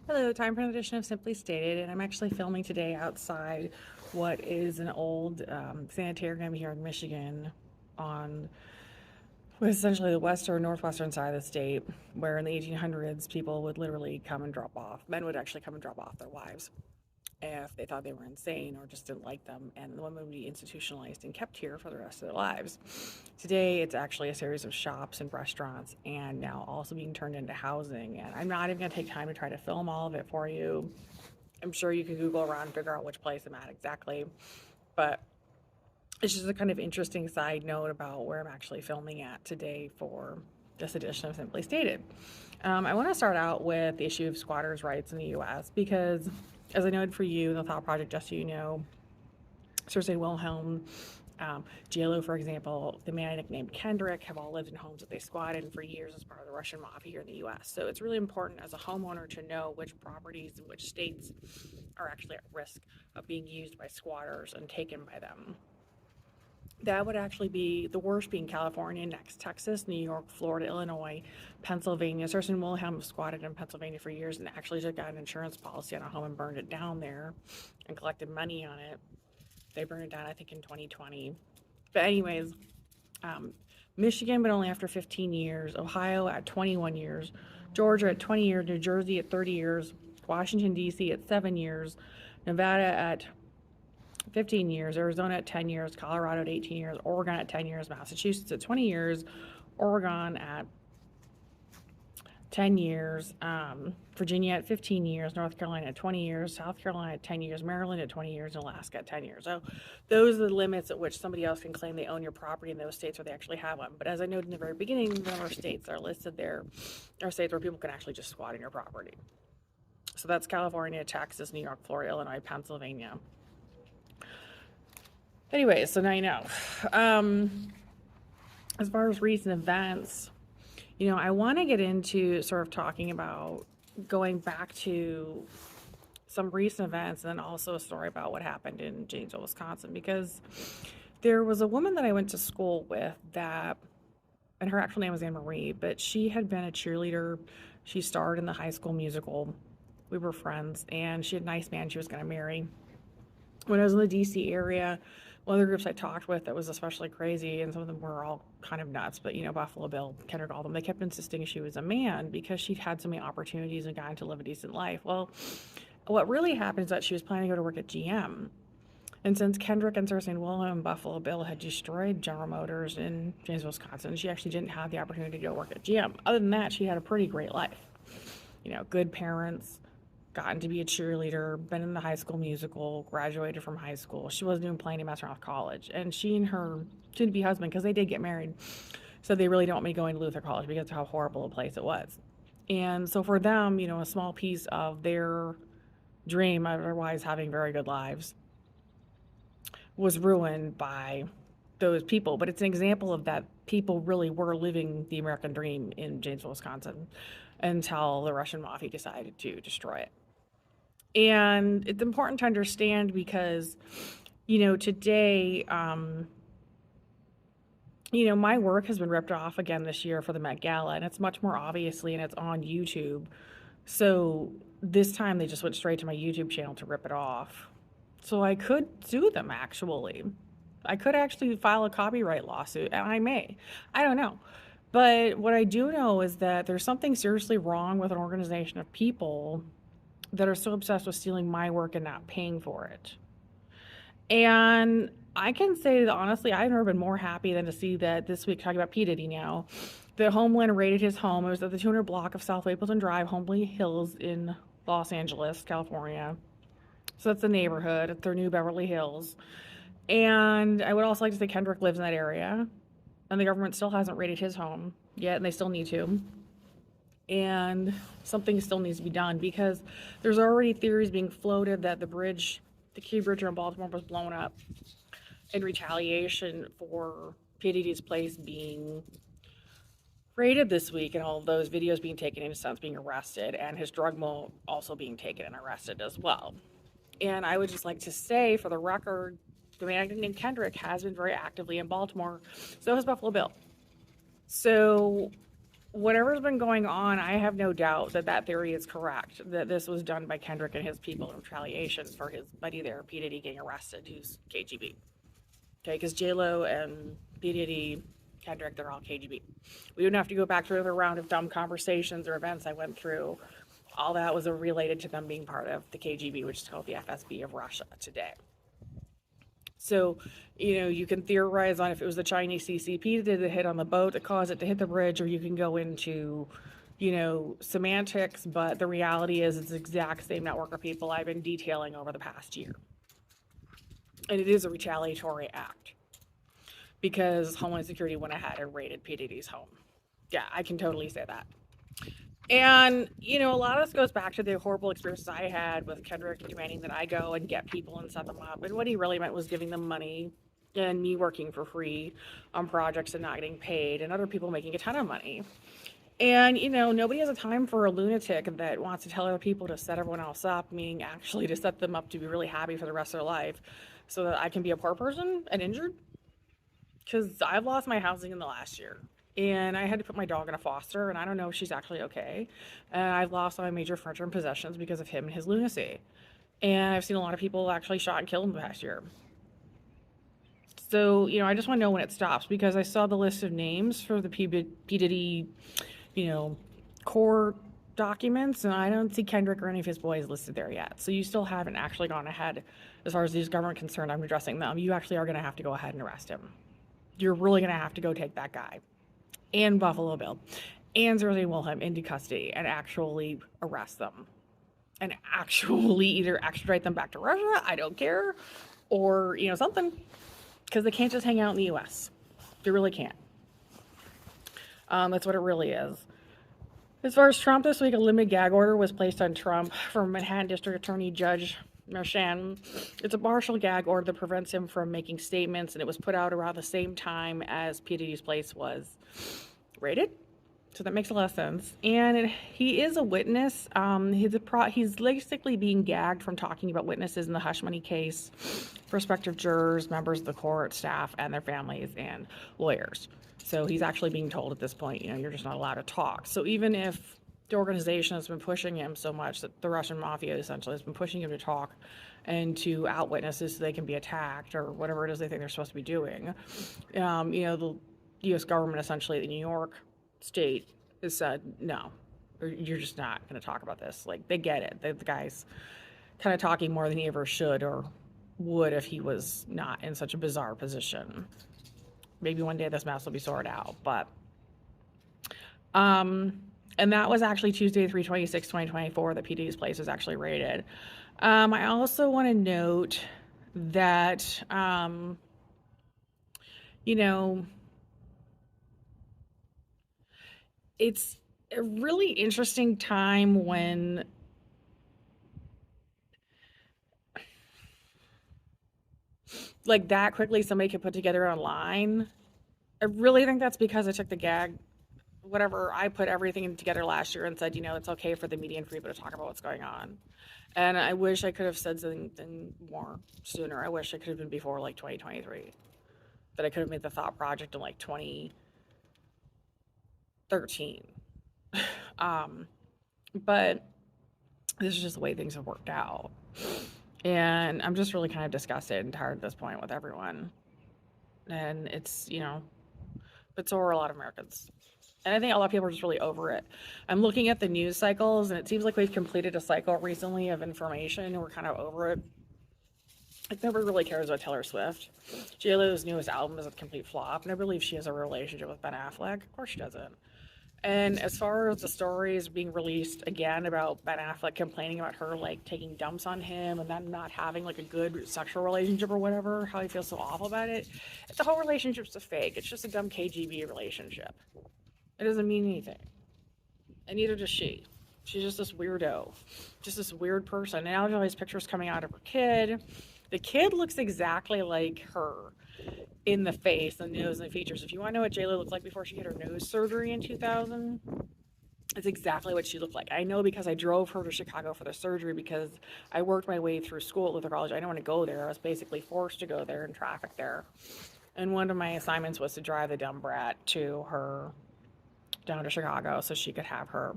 Hello, time for an edition of Simply Stated, and I'm actually filming today outside what is an old sanitarium here in Michigan on essentially the western, northwestern side of the state, where in the 1800s people would literally come and drop off, men would actually come and drop off their wives if they thought they were insane or just didn't like them, and the women would be institutionalized and kept here for the rest of their lives. Today, it's actually a series of shops and restaurants, and now also being turned into housing. And I'm not even going to take time to try to film all of it for you. I'm sure you can Google around and figure out which place I'm at exactly, but it's just a kind of interesting side note about where I'm actually filming at today for this edition of Simply Stated. I want to start out with the issue of squatters' rights in the U.S. because, as I noted for you, the Thought Project, just so you know, Cersei Wilhelm, J.LO, for example, the man I nicknamed Kendrick, have all lived in homes that they squatted in for years as part of the Russian mafia here in the U.S. So it's really important as a homeowner to know which properties in which states are actually at risk of being used by squatters and taken by them. That would actually be the worst being California, next Texas, New York, Florida, Illinois, Pennsylvania. Cersei and Wilhelm squatted in Pennsylvania for years and actually took out an insurance policy on a home and burned it down there and collected money on it. They burned it down, I think, in 2020. But anyways, Michigan, but only after 15 years. Ohio at 21 years. Georgia at 20 years. New Jersey at 30 years. Washington, D.C. at 7 years. Nevada at 15 years, Arizona at 10 years, Colorado at 18 years, Oregon at 10 years, Massachusetts at 20 years, Oregon at 10 years, Virginia at 15 years, North Carolina at 20 years, South Carolina at 10 years, Maryland at 20 years, and Alaska at 10 years. So those are the limits at which somebody else can claim they own your property in those states where they actually have one. But as I noted in the very beginning, the number of states that are listed there are states where people can actually just squat in your property. So that's California, Texas, New York, Florida, Illinois, Pennsylvania. Anyway, so now you know. As far as recent events, I want to get into sort of talking about going back to some recent events and then also a story about what happened in Janesville, Wisconsin, because there was a woman that I went to school with that, and her actual name was Anne Marie, but she had been a cheerleader. She starred in the High School Musical. We were friends, and she had a nice man she was going to marry. When I was in the DC area, one of the groups I talked with that was especially crazy, and some of them were all kind of nuts, but Buffalo Bill, Kendrick, all of them, they kept insisting she was a man because she'd had so many opportunities and gotten to live a decent life. Well, what really happened is that she was planning to go to work at GM. And since Kendrick and Cersei and Wilhelm and Buffalo Bill had destroyed General Motors in Janesville, Wisconsin, she actually didn't have the opportunity to go work at GM. Other than that, she had a pretty great life. Good parents, gotten to be a cheerleader, been in the High School Musical, graduated from high school. She wasn't even planning to mess around with college. And she and her soon-to-be husband, because they did get married, said they really don't want me going to Luther College because of how horrible a place it was. And so for them, a small piece of their dream, otherwise having very good lives, was ruined by those people. But it's an example of that people really were living the American dream in Janesville, Wisconsin, until the Russian mafia decided to destroy it. And it's important to understand because, today, my work has been ripped off again this year for the Met Gala, and it's much more obviously, and it's on YouTube. So this time they just went straight to my YouTube channel to rip it off. So I could sue them, actually. I could actually file a copyright lawsuit, and I may. I don't know. But what I do know is that there's something seriously wrong with an organization of people that are so obsessed with stealing my work and not paying for it. And I can say that honestly, I've never been more happy than to see that this week, talking about P. Diddy now, that Homeland raided his home. It was at the 200 block of South Mapleton Drive, Homely Hills in Los Angeles, California. So that's the neighborhood. It's their new Beverly Hills. And I would also like to say Kendrick lives in that area. And the government still hasn't raided his home yet, and they still need to. And something still needs to be done because there's already theories being floated that the Key Bridge in Baltimore was blown up in retaliation for P. Diddy's place being raided this week, and all of those videos being taken in his son's being arrested, and his drug mule also being taken and arrested as well. And I would just like to say, for the record, the man named Kendrick has been very actively in Baltimore. So has Buffalo Bill. So whatever's been going on, I have no doubt that that theory is correct, that this was done by Kendrick and his people in retaliation for his buddy there, P. Diddy, getting arrested, who's KGB. Okay, because J.Lo and P. Diddy, Kendrick, they're all KGB. We don't have to go back through the round of dumb conversations or events I went through. All that was related to them being part of the KGB, which is called the FSB of Russia today. So, you can theorize on if it was the Chinese CCP that did the hit on the boat that caused it to hit the bridge, or you can go into, semantics, but the reality is it's the exact same network of people I've been detailing over the past year. And it is a retaliatory act because Homeland Security went ahead and raided P. Diddy's home. Yeah, I can totally say that. And, a lot of this goes back to the horrible experiences I had with Kendrick demanding that I go and get people and set them up. And what he really meant was giving them money and me working for free on projects and not getting paid, and other people making a ton of money. And, nobody has a time for a lunatic that wants to tell other people to set everyone else up, meaning actually to set them up to be really happy for the rest of their life so that I can be a poor person and injured. Because I've lost my housing in the last year. And I had to put my dog in a foster, and I don't know if she's actually okay. And I've lost all my major furniture and possessions because of him and his lunacy. And I've seen a lot of people actually shot and killed in the past year. So, I just want to know when it stops, because I saw the list of names for the P. Diddy, core documents, and I don't see Kendrick or any of his boys listed there yet. So you still haven't actually gone ahead, as far as these government concerned, I'm addressing them. You actually are going to have to go ahead and arrest him. You're really going to have to go take that guy and Buffalo Bill and Zersey Wilhelm into custody and actually arrest them and actually either extradite them back to Russia, I don't care, or, something, because they can't just hang out in the U.S. They really can't. That's what it really is. As far as Trump this week, a limited gag order was placed on Trump from Manhattan District Attorney Judge Merchan. It's a partial gag order that prevents him from making statements, and it was put out around the same time as P. Diddy's place was raided. So that makes a lot of sense. And he is a witness. He's basically being gagged from talking about witnesses in the hush money case, prospective jurors, members of the court, staff, and their families, and lawyers. So he's actually being told at this point, you're just not allowed to talk. So even if the organization has been pushing him so much, that the Russian mafia essentially has been pushing him to talk and to out witnesses so they can be attacked or whatever it is they think they're supposed to be doing, the U.S. government, essentially the New York state, has said, no, you're just not going to talk about this. Like, they get it. The guy's kind of talking more than he ever should or would if he was not in such a bizarre position. Maybe one day this mess will be sorted out, but and that was actually Tuesday, 3/26/2024, that P. Diddy's place was actually raided. I also want to note that, it's a really interesting time when like that quickly somebody could put together online. I really think that's because I took the gag, whatever, I put everything together last year and said, it's okay for the media and for people to talk about what's going on. And I wish I could have said something more sooner. I wish I could have been before 2023. That I could have made the thought project in 2013. But this is just the way things have worked out. And I'm just really kind of disgusted and tired at this point with everyone. And it's, but so are a lot of Americans. And I think a lot of people are just really over it. I'm looking at the news cycles, and it seems like we've completed a cycle recently of information, and we're kind of over it. Like, nobody really cares about Taylor Swift. J.LO's newest album is a complete flop, and I believe she has a relationship with Ben Affleck. Of course she doesn't. And as far as the stories being released again about Ben Affleck complaining about her taking dumps on him and then not having a good sexual relationship or whatever, how he feels so awful about it, the whole relationship's a fake. It's just a dumb KGB relationship. It doesn't mean anything. And neither does she. She's just this weirdo. Just this weird person. And now there's pictures coming out of her kid. The kid looks exactly like her in the face, the nose, and the features. If you want to know what J.Lo looked like before she had her nose surgery in 2000, it's exactly what she looked like. I know because I drove her to Chicago for the surgery because I worked my way through school at Luther College. I didn't want to go there. I was basically forced to go there in traffic there. And one of my assignments was to drive the dumb brat to her down to Chicago so she could have her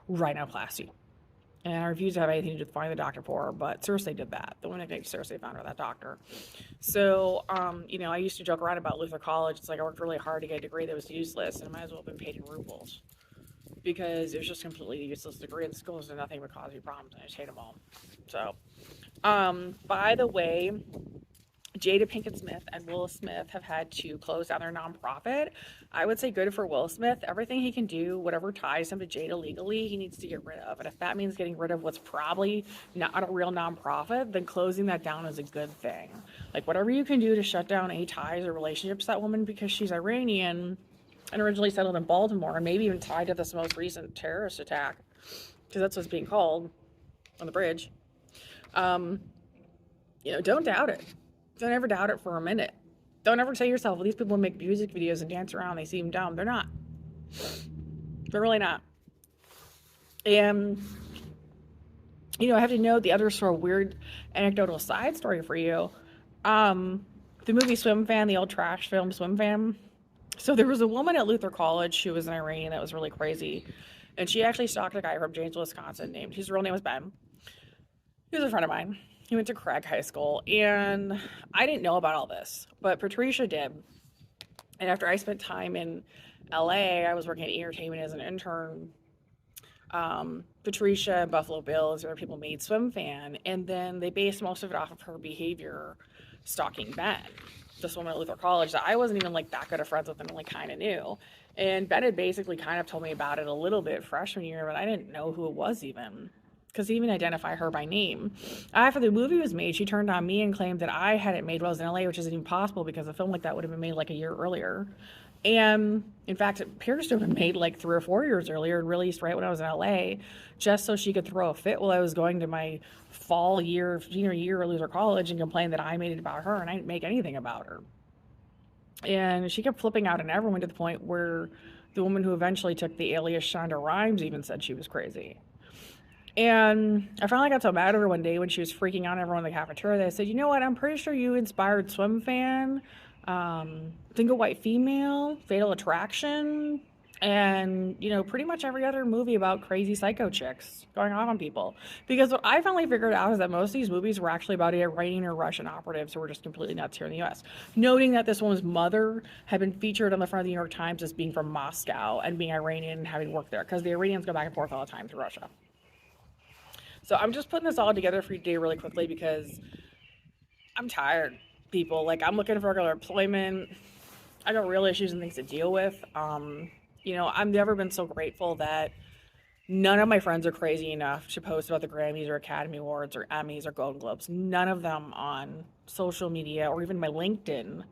rhinoplasty. And I refused to have anything to find the doctor for her, but Cersei did that. The woman named Cersei found her that doctor. So, I used to joke around about Luther College. It's like I worked really hard to get a degree that was useless, and I might as well have been paid in rubles because it was just a completely useless degree, and the schools did nothing but cause me problems, and I just hate them all. So, by the way, Jada Pinkett Smith and Will Smith have had to close down their nonprofit. I would say good for Will Smith. Everything he can do, whatever ties him to Jada legally, he needs to get rid of. And if that means getting rid of what's probably not a real nonprofit, then closing that down is a good thing. Like, whatever you can do to shut down any ties or relationships to that woman because she's Iranian and originally settled in Baltimore and maybe even tied to this most recent terrorist attack, because that's what's being called on the bridge. Don't doubt it. Don't ever doubt it for a minute. Don't ever tell yourself, well, these people make music videos and dance around, they seem dumb. They're not. They're really not. And, I have to note the other sort of weird anecdotal side story for you. The movie Swim Fan, the old trash film Swim Fan. So there was a woman at Luther College who was an Iranian that was really crazy. And she actually stalked a guy from Janesville, Wisconsin, his real name was Ben. He was a friend of mine. He went to Craig High School, and I didn't know about all this, but Patricia did. And after I spent time in LA, I was working at entertainment as an intern. Patricia and Buffalo Bills, other people made Swim Fan, and then they based most of it off of her behavior stalking Ben, this woman at Luther College that I wasn't even that good of friends with and kind of knew. And Ben had basically kind of told me about it a little bit freshman year, but I didn't know who it was even, because he even identified her by name. After the movie was made, she turned on me and claimed that I had it made while I was in LA, which isn't even possible because a film like that would have been made a year earlier. And in fact, it appears to have been made 3 or 4 years earlier and released right when I was in LA, just so she could throw a fit while I was going to my senior year at Luther College and complain that I made it about her, and I didn't make anything about her. And she kept flipping out on everyone to the point where the woman who eventually took the alias Shonda Rhimes even said she was crazy. And I finally got so mad at her one day when she was freaking out everyone in the cafeteria that I said, you know what, I'm pretty sure you inspired Swim Fan, Single White Female, Fatal Attraction, and, pretty much every other movie about crazy psycho chicks going off on people. Because what I finally figured out is that most of these movies were actually about Iranian or Russian operatives who were just completely nuts here in the U.S. Noting that this woman's mother had been featured on the front of the New York Times as being from Moscow and being Iranian and having worked there, because the Iranians go back and forth all the time through Russia. So I'm just putting this all together for you today really quickly because I'm tired, people. I'm looking for regular employment. I got real issues and things to deal with. I've never been so grateful that none of my friends are crazy enough to post about the Grammys or Academy Awards or Emmys or Golden Globes. None of them on social media or even my LinkedIn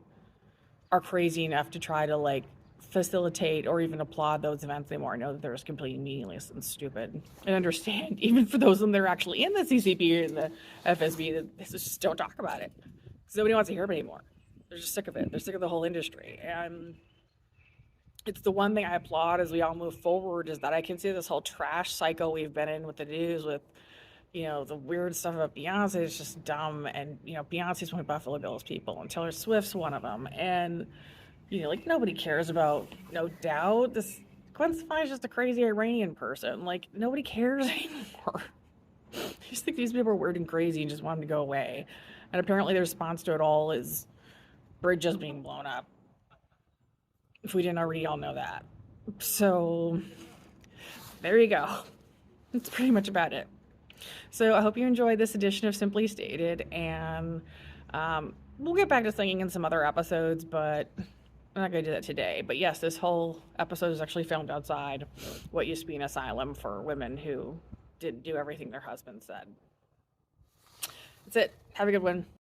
are crazy enough to try to facilitate or even applaud those events anymore. I know that they're just completely meaningless and stupid. And understand, even for those of them that are actually in the CCP and the FSB, that they just don't talk about it. Because nobody wants to hear it anymore. They're just sick of it. They're sick of the whole industry. And it's the one thing I applaud as we all move forward, is that I can see this whole trash cycle we've been in with the news, with, the weird stuff about Beyonce is just dumb. And, Beyonce's one of Buffalo Bills people, and Taylor Swift's one of them. And, nobody cares about No Doubt. This Gwen Stefani's just a crazy Iranian person. Nobody cares anymore. I just think these people are weird and crazy and just want them to go away. And apparently their response to it all is bridges being blown up. If we didn't already all know that. So, there you go. That's pretty much about it. So I hope you enjoyed this edition of Simply Stated, and we'll get back to singing in some other episodes, but I'm not going to do that today. But yes, this whole episode is actually filmed outside what used to be an asylum for women who didn't do everything their husband said. That's it. Have a good one.